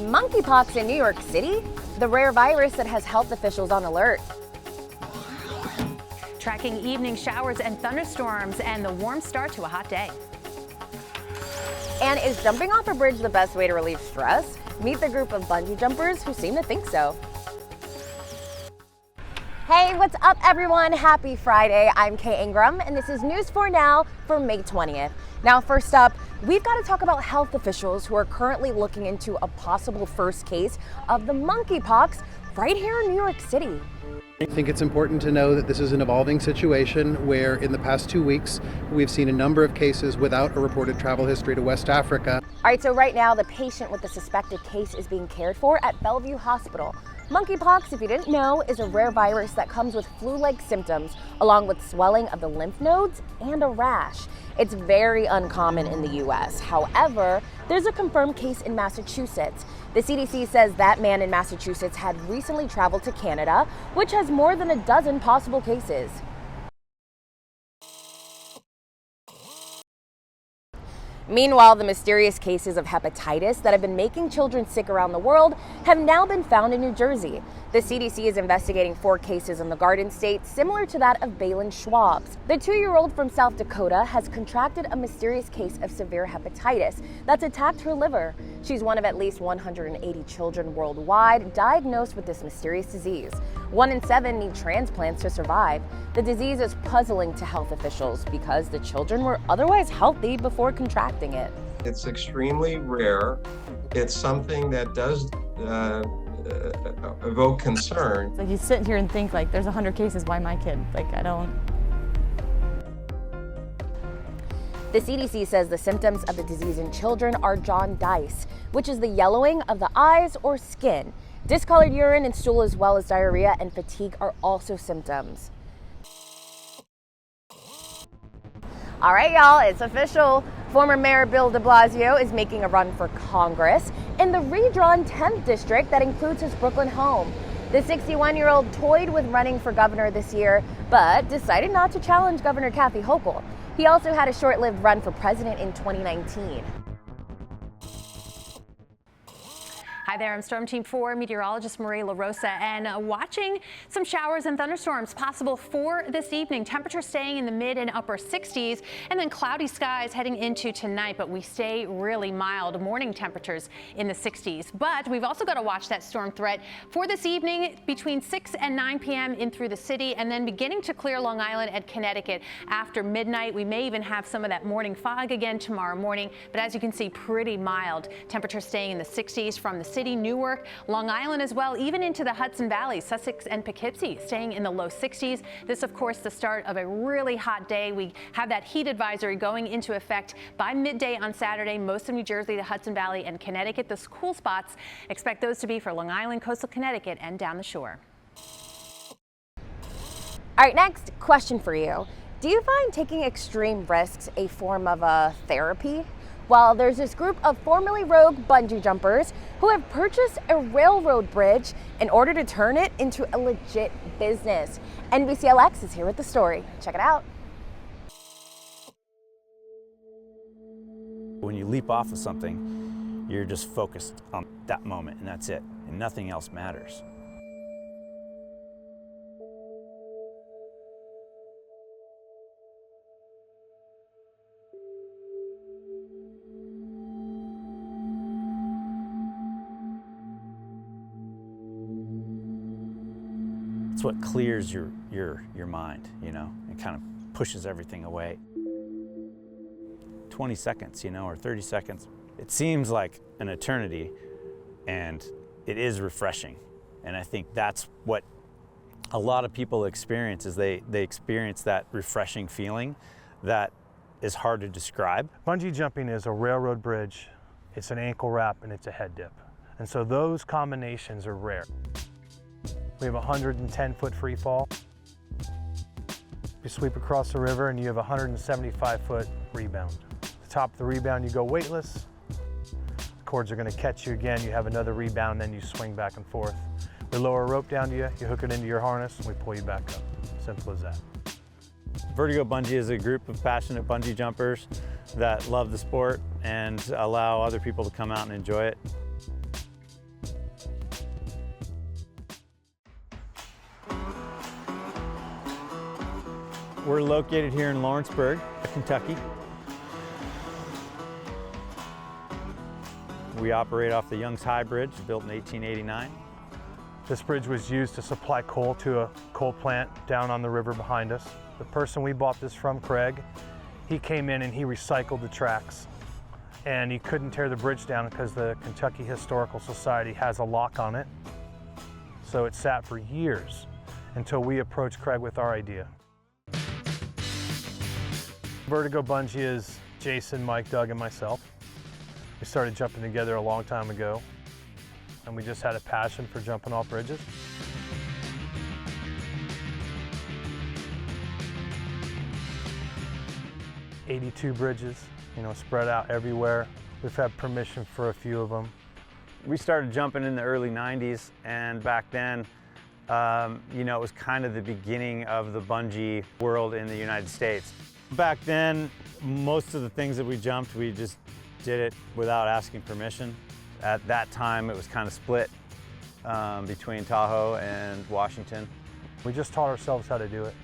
Monkeypox in New York City? The rare virus that has health officials on alert. Tracking evening showers and thunderstorms and the warm start to a hot day. And is jumping off a bridge the best way to relieve stress? Meet the group of bungee jumpers who seem to think so. Hey, what's up everyone? Happy Friday. I'm Kay Ingram and this is News for Now for May 20th. Now first up, we've got to talk about health officials who are currently looking into a possible first case of the monkeypox right here in New York City. I think it's important to know that this is an evolving situation where in the past 2 weeks we've seen a number of cases without a reported travel history to West Africa. All right, so right now the patient with the suspected case is being cared for at Bellevue Hospital. Monkeypox, if you didn't know, is a rare virus that comes with flu-like symptoms along with swelling of the lymph nodes and a rash. It's very uncommon in the US. However, there's a confirmed case in Massachusetts. The CDC says that man in Massachusetts had recently traveled to Canada, which has more than a dozen possible cases. Meanwhile, the mysterious cases of hepatitis that have been making children sick around the world have now been found in New Jersey. The CDC is investigating 4 cases in the Garden State, similar to that of Balin Schwab's. The 2-year-old from South Dakota has contracted a mysterious case of severe hepatitis that's attacked her liver. She's one of at least 180 children worldwide diagnosed with this mysterious disease. 1 in 7 need transplants to survive. The disease is puzzling to health officials because the children were otherwise healthy before contracting it. It's extremely rare. It's something that does evoke concern. Like you sit here and think like there's 100 cases, why my kid? Like I don't. The CDC says the symptoms of the disease in children are jaundice, which is the yellowing of the eyes or skin. Discolored urine and stool as well as diarrhea and fatigue are also symptoms. All right, y'all, it's official. Former Mayor Bill de Blasio is making a run for Congress in the redrawn 10th district that includes his Brooklyn home. The 61-year-old toyed with running for governor this year, but decided not to challenge Governor Kathy Hochul. He also had a short-lived run for president in 2019. Hi there, I'm Storm Team 4 meteorologist Marie LaRosa, and watching some showers and thunderstorms possible for this evening. Temperatures staying in the mid and upper 60s, and then cloudy skies heading into tonight, but we stay really mild. Morning temperatures in the 60s. But we've also got to watch that storm threat for this evening between 6 and 9 p.m. in through the city, and then beginning to clear Long Island and Connecticut after midnight. We may even have some of that morning fog again tomorrow morning, but as you can see, pretty mild. Temperatures staying in the 60s from the city, Newark, Long Island as well, even into the Hudson Valley, Sussex and Poughkeepsie staying in the low 60s. This, of course, the start of a really hot day. We have that heat advisory going into effect by midday on Saturday. Most of New Jersey, the Hudson Valley and Connecticut. The cool spots, expect those to be for Long Island, coastal Connecticut and down the shore. All right, next question for you. Do you find taking extreme risks a form of a therapy? Well, there's this group of formerly rogue bungee jumpers who have purchased a railroad bridge in order to turn it into a legit business. NBCLX is here with the story. Check it out. When you leap off of something, you're just focused on that moment, and that's it, and nothing else matters. It's what clears your mind, you know, and kind of pushes everything away. 20 seconds, you know, or 30 seconds. It seems like an eternity, and it is refreshing. And I think that's what a lot of people experience, is they experience that refreshing feeling that is hard to describe. Bungee jumping is a railroad bridge, it's an ankle wrap, and it's a head dip. And so those combinations are rare. We have a 110-foot free fall. You sweep across the river and you have a 175-foot rebound. At the top of the rebound, you go weightless. The cords are going to catch you again. You have another rebound, then you swing back and forth. We lower a rope down to you, you hook it into your harness, and we pull you back up. Simple as that. Vertigo Bungee is a group of passionate bungee jumpers that love the sport and allow other people to come out and enjoy it. We're located here in Lawrenceburg, Kentucky. We operate off the Young's High Bridge, built in 1889. This bridge was used to supply coal to a coal plant down on the river behind us. The person we bought this from, Craig, he came in and he recycled the tracks. And he couldn't tear the bridge down because the Kentucky Historical Society has a lock on it. So it sat for years until we approached Craig with our idea. Vertigo Bungee is Jason, Mike, Doug, and myself. We started jumping together a long time ago, and we just had a passion for jumping off bridges. "82 bridges, spread out everywhere. We've had permission for a few of them. We started jumping in the early 90s, and back then, it was kind of the beginning of the bungee world in the United States. Back then, most of the things that we jumped, we just did it without asking permission. At that time, it was kind of split between Tahoe and Washington. We just taught ourselves how to do it,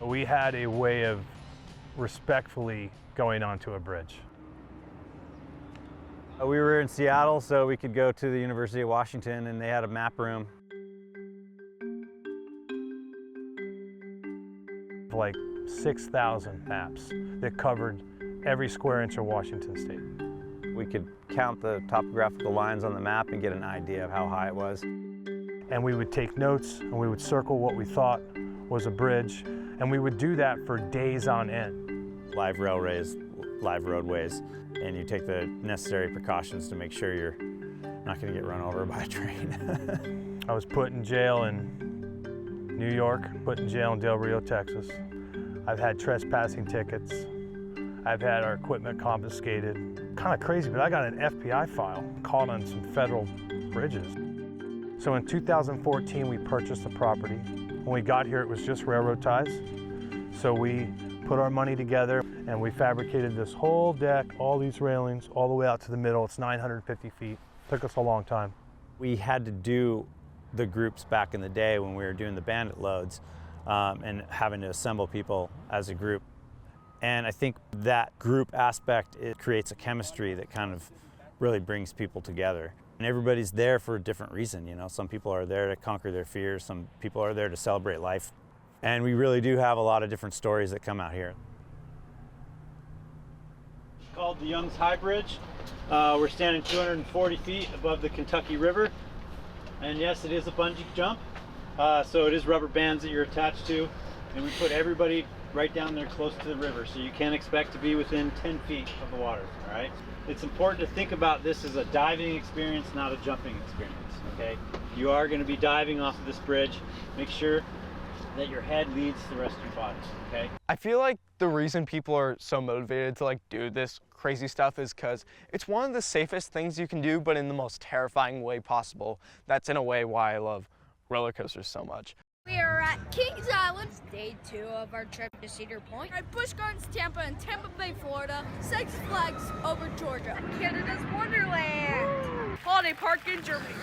We had a way of respectfully going onto a bridge. We were in Seattle, so we could go to the University of Washington, and they had a map room. Like 6,000 maps that covered every square inch of Washington state. We could count the topographical lines on the map and get an idea of how high it was. And we would take notes, and we would circle what we thought was a bridge, and we would do that for days on end. Live railways, live roadways, and you take the necessary precautions to make sure you're not going to get run over by a train. I was put in jail in New York, put in jail in Del Rio, Texas. I've had trespassing tickets. I've had our equipment confiscated. Kind of crazy, but I got an FBI file caught on some federal bridges. So in 2014, we purchased the property. When we got here, it was just railroad ties. So we put our money together and we fabricated this whole deck, all these railings, all the way out to the middle. It's 950 feet. Took us a long time. We had to do the groups back in the day when we were doing the bandit loads and having to assemble people as a group. And I think that group aspect, it creates a chemistry that kind of really brings people together. And everybody's there for a different reason, Some people are there to conquer their fears, some people are there to celebrate life. And we really do have a lot of different stories that come out here. It's called the Young's High Bridge. We're standing 240 feet above the Kentucky River. And yes, it is a bungee jump. So it is rubber bands that you're attached to. And we put everybody right down there close to the river. So you can't expect to be within 10 feet of the water, all right? It's important to think about this as a diving experience, not a jumping experience, okay? You are going to be diving off of this bridge. Make sure that your head leads the rest of your body, okay? I feel like the reason people are so motivated to do this crazy stuff is because it's one of the safest things you can do, but in the most terrifying way possible. That's in a way why I love roller coasters so much. We are at Kings Island, day 2 of our trip to Cedar Point. At Busch Gardens, Tampa, and Tampa Bay, Florida. 6 Flags over Georgia. Canada's Wonderland. Holiday Park in Germany.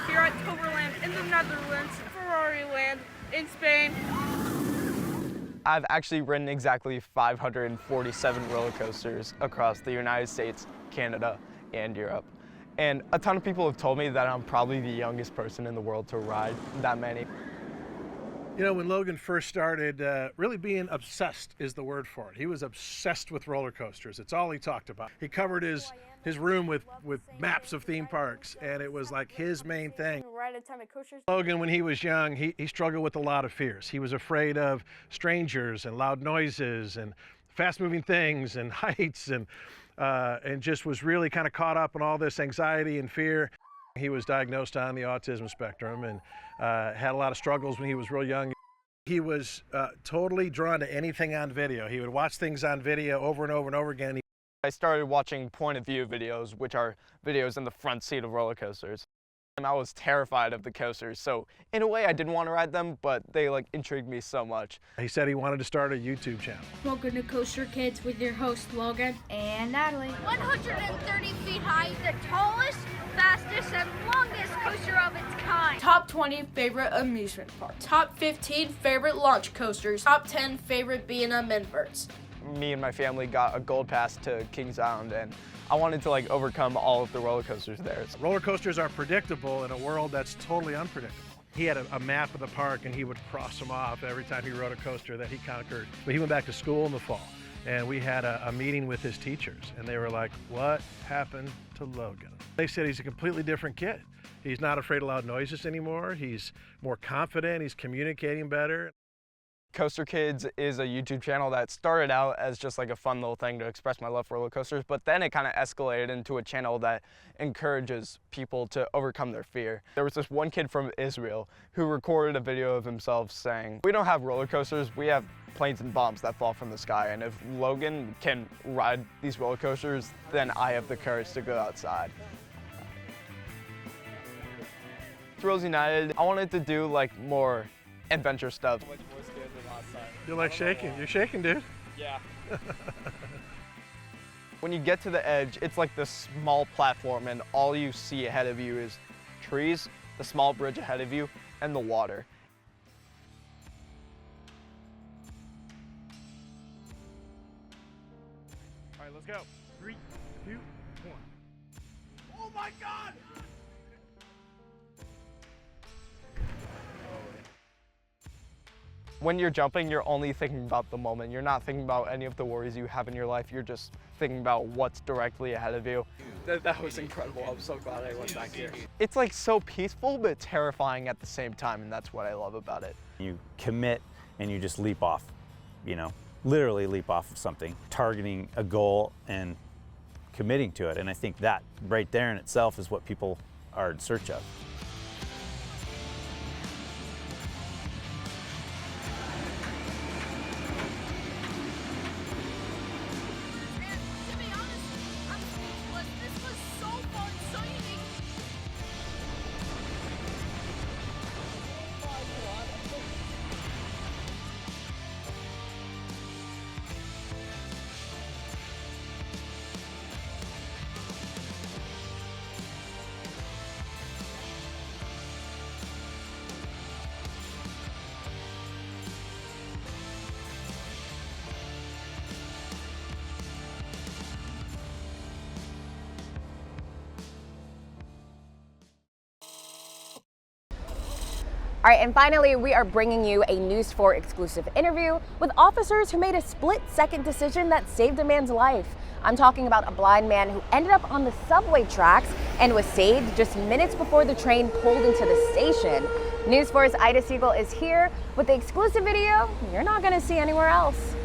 Here at Toverland in the Netherlands. Ferrari Land in Spain. I've actually ridden exactly 547 roller coasters across the United States, Canada, and Europe. And a ton of people have told me that I'm probably the youngest person in the world to ride that many. When Logan first started, really being obsessed is the word for it. He was obsessed with roller coasters. It's all he talked about. He covered his room with maps of theme parks, and it was like his main thing. Logan, when he was young, he struggled with a lot of fears. He was afraid of strangers and loud noises and fast-moving things and heights, and just was really kind of caught up in all this anxiety and fear. He was diagnosed on the autism spectrum and had a lot of struggles when he was real young. He was totally drawn to anything on video. He would watch things on video over and over and over again. I started watching point of view videos, which are videos in the front seat of roller coasters. And I was terrified of the coasters, so in a way I didn't want to ride them, but they intrigued me so much. He said he wanted to start a YouTube channel. Welcome to Coaster Kids with your host Logan and Natalie. 130 feet high, the tallest, fastest, and longest coaster of its kind. time. Top 20 favorite amusement parks. Top 15 favorite launch coasters. Top 10 favorite B&M inverts. Me and my family got a gold pass to Kings Island, and I wanted to like overcome all of the roller coasters there. Roller coasters are predictable in a world that's totally unpredictable. He had a map of the park and he would cross them off every time he rode a coaster that he conquered. But he went back to school in the fall, and we had a meeting with his teachers, and they were like, what happened to Logan? They said he's a completely different kid. He's not afraid of loud noises anymore. He's more confident. He's communicating better. Coaster Kids is a YouTube channel that started out as just like a fun little thing to express my love for roller coasters, but then it kind of escalated into a channel that encourages people to overcome their fear. There was this one kid from Israel who recorded a video of himself saying, we don't have roller coasters, we have planes and bombs that fall from the sky, and if Logan can ride these roller coasters, then I have the courage to go outside. Thrills United, I wanted to do like more adventure stuff. You're like shaking. You're shaking, dude. Yeah. When you get to the edge, it's like this small platform, and all you see ahead of you is trees, the small bridge ahead of you, and the water. All right, let's go. 3, 2, 1. Oh my God! When you're jumping, you're only thinking about the moment. You're not thinking about any of the worries you have in your life. You're just thinking about what's directly ahead of you. That was incredible. I'm so glad I went back here. It's like so peaceful, but terrifying at the same time, and that's what I love about it. You commit and you just leap off, literally leap off of something, targeting a goal and committing to it. And I think that right there in itself is what people are in search of. All right, and finally, we are bringing you a News 4 exclusive interview with officers who made a split-second decision that saved a man's life. I'm talking about a blind man who ended up on the subway tracks and was saved just minutes before the train pulled into the station. News 4's Ida Siegel is here with the exclusive video you're not going to see anywhere else.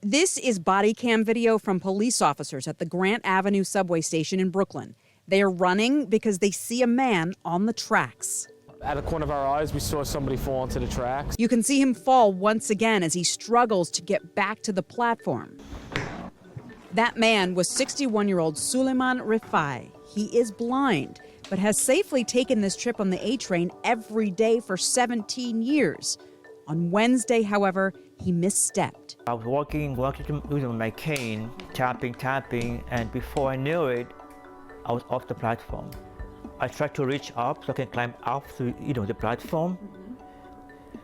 This is body cam video from police officers at the Grant Avenue subway station in Brooklyn. They are running because they see a man on the tracks. Out of the corner of our eyes, we saw somebody fall into the tracks. You can see him fall once again as he struggles to get back to the platform. That man was 61-year-old Suleiman Rifai. He is blind, but has safely taken this trip on the A train every day for 17 years. On Wednesday, however, he misstepped. I was walking using my cane, tapping, and before I knew it, I was off the platform. I tried to reach up so I can climb up to the platform.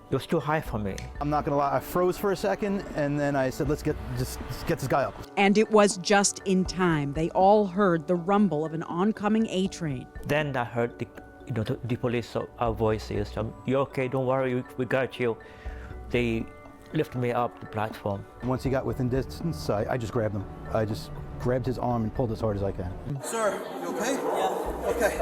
It was too high for me. I'm not gonna lie, I froze for a second, and then I said, let's get this guy up. And it was just in time. They all heard the rumble of an oncoming A train. Then I heard the police voices. "You're okay, don't worry, we got you." They lifted me up the platform. Once he got within distance, I just grabbed him. I just grabbed his arm and pulled as hard as I can. Sir, you okay? Yeah. Okay.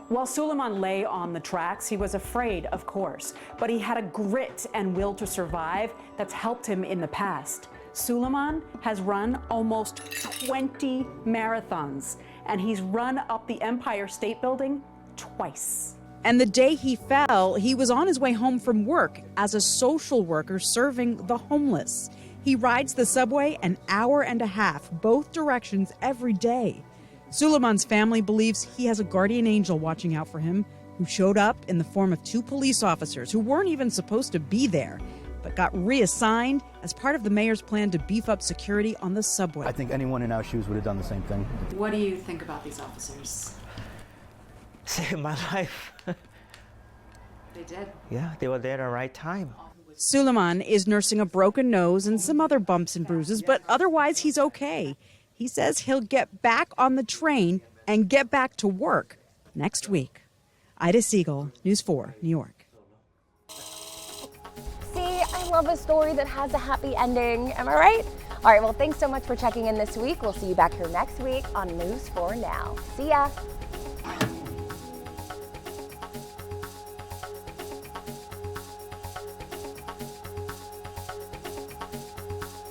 While Suleiman lay on the tracks, he was afraid, of course, but he had a grit and will to survive that's helped him in the past. Suleiman has run almost 20 marathons, and he's run up the Empire State Building twice. And the day he fell, he was on his way home from work as a social worker serving the homeless. He rides the subway an hour and a half, both directions every day. Suleiman's family believes he has a guardian angel watching out for him, who showed up in the form of 2 police officers who weren't even supposed to be there, but got reassigned as part of the mayor's plan to beef up security on the subway. I think anyone in our shoes would have done the same thing. What do you think about these officers? saved my life. They did. Yeah, they were there at the right time. Suleiman is nursing a broken nose and some other bumps and bruises, but otherwise he's okay. He says he'll get back on the train and get back to work next week. Ida Siegel, News 4, New York. See, I love a story that has a happy ending. Am I right? All right, well, thanks so much for checking in this week. We'll see you back here next week on News 4 Now. See ya.